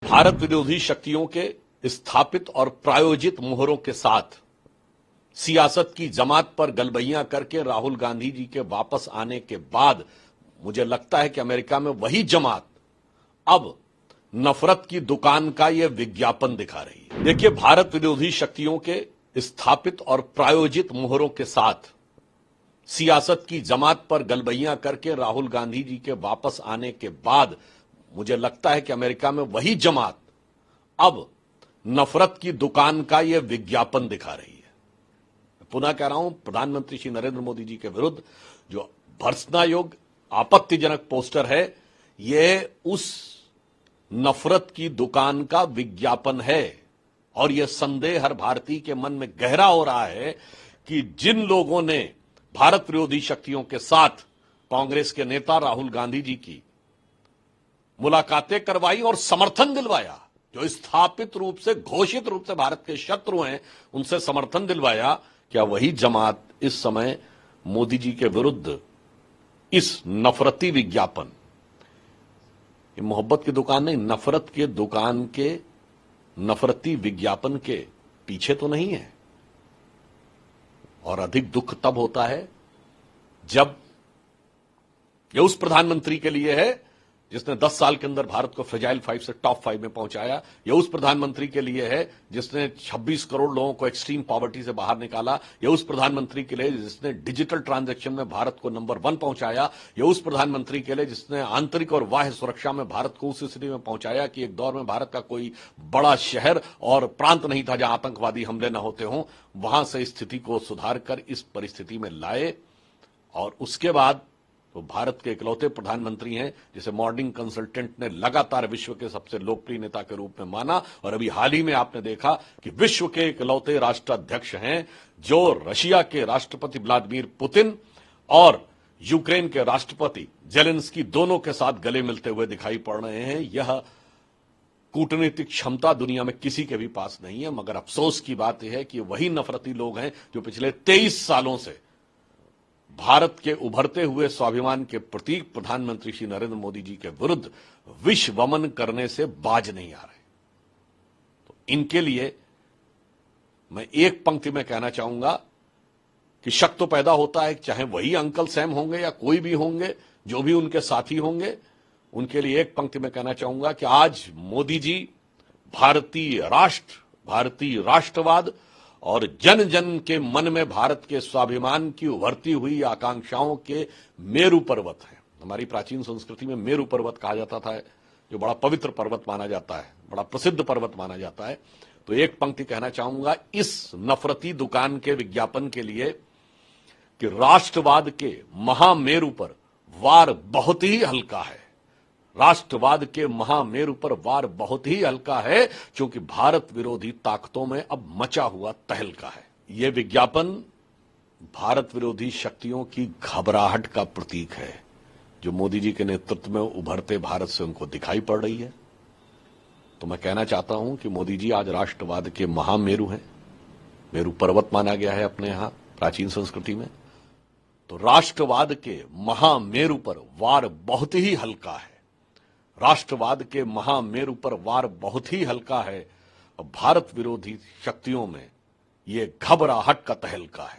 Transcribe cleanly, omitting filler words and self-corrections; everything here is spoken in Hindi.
भारत विरोधी शक्तियों के स्थापित और प्रायोजित मोहरों के साथ सियासत की जमात पर गलबैयां करके राहुल गांधी जी के वापस आने के बाद मुझे लगता है कि अमेरिका में वही जमात अब नफरत की दुकान का यह विज्ञापन दिखा रही है। देखिए, भारत विरोधी शक्तियों के स्थापित और प्रायोजित मोहरों के साथ सियासत की जमात पर गलबैयां करके राहुल गांधी जी के वापस आने के बाद मुझे लगता है कि अमेरिका में वही जमात अब नफरत की दुकान का यह विज्ञापन दिखा रही है। पुनः कह रहा हूं, प्रधानमंत्री श्री नरेंद्र मोदी जी के विरुद्ध जो भर्त्सना योग्य आपत्तिजनक पोस्टर है, यह उस नफरत की दुकान का विज्ञापन है। और यह संदेह हर भारतीय के मन में गहरा हो रहा है कि जिन लोगों ने भारत विरोधी शक्तियों के साथ कांग्रेस के नेता राहुल गांधी जी की मुलाकातें करवाई और समर्थन दिलवाया, जो स्थापित रूप से घोषित रूप से भारत के शत्रु हैं, उनसे समर्थन दिलवाया, क्या वही जमात इस समय मोदी जी के विरुद्ध इस नफरती विज्ञापन, ये मोहब्बत की दुकान नहीं, नफरत के दुकान के नफरती विज्ञापन के पीछे तो नहीं है? और अधिक दुख तब होता है जब यह उस प्रधानमंत्री के लिए है जिसने 10 साल के अंदर भारत को फ्रेजाइल 5 से टॉप 5 में पहुंचाया। यह उस प्रधानमंत्री के लिए है जिसने 26 करोड़ लोगों को एक्सट्रीम पॉवर्टी से बाहर निकाला। यह उस प्रधानमंत्री के लिए जिसने डिजिटल ट्रांजैक्शन में भारत को नंबर 1 पहुंचाया। यह उस प्रधानमंत्री के लिए जिसने आंतरिक और बाह्य सुरक्षा में भारत को उस स्थिति में पहुंचाया कि एक दौर में भारत का कोई बड़ा शहर और प्रांत नहीं था जहां आतंकवादी हमले न होते हों। वहां से स्थिति को सुधार कर इस परिस्थिति में लाए और उसके बाद तो भारत के इकलौते प्रधानमंत्री हैं जिसे मॉर्निंग कंसल्टेंट ने लगातार विश्व के सबसे लोकप्रिय नेता के रूप में माना। और अभी हाल ही में आपने देखा कि विश्व के इकलौते राष्ट्राध्यक्ष हैं जो रशिया के राष्ट्रपति व्लादिमीर पुतिन और यूक्रेन के राष्ट्रपति जेलेंस्की दोनों के साथ गले मिलते हुए दिखाई पड़ रहे हैं। यह कूटनीतिक क्षमता दुनिया में किसी के भी पास नहीं है। मगर अफसोस की बात यह है कि वही नफरती लोग हैं जो पिछले 23 सालों से भारत के उभरते हुए स्वाभिमान के प्रतीक प्रधानमंत्री श्री नरेंद्र मोदी जी के विरुद्ध विष वमन करने से बाज नहीं आ रहे। तो इनके लिए मैं एक पंक्ति में कहना चाहूंगा कि शक तो पैदा होता है, चाहे वही अंकल सैम होंगे या कोई भी होंगे, जो भी उनके साथी होंगे, उनके लिए एक पंक्ति में कहना चाहूंगा कि आज मोदी जी भारतीय राष्ट्र, भारतीय राष्ट्रवाद और जन जन के मन में भारत के स्वाभिमान की उभरती हुई आकांक्षाओं के मेरु पर्वत है। हमारी प्राचीन संस्कृति में मेरु पर्वत कहा जाता था, जो बड़ा पवित्र पर्वत माना जाता है, बड़ा प्रसिद्ध पर्वत माना जाता है। तो एक पंक्ति कहना चाहूंगा इस नफरती दुकान के विज्ञापन के लिए कि राष्ट्रवाद के महामेरु पर वार बहुत ही हल्का है। राष्ट्रवाद के महामेरु पर वार बहुत ही हल्का है, क्योंकि भारत विरोधी ताकतों में अब मचा हुआ तहलका है। यह विज्ञापन भारत विरोधी शक्तियों की घबराहट का प्रतीक है, जो मोदी जी के नेतृत्व में उभरते भारत से उनको दिखाई पड़ रही है। तो मैं कहना चाहता हूं कि मोदी जी आज राष्ट्रवाद के महामेरु हैं। मेरु पर्वत माना गया है अपने यहां प्राचीन संस्कृति में। तो राष्ट्रवाद के महामेरु पर वार बहुत ही हल्का है। राष्ट्रवाद के महामेरु पर वार बहुत ही हल्का है और भारत विरोधी शक्तियों में यह घबराहट का तहलका है।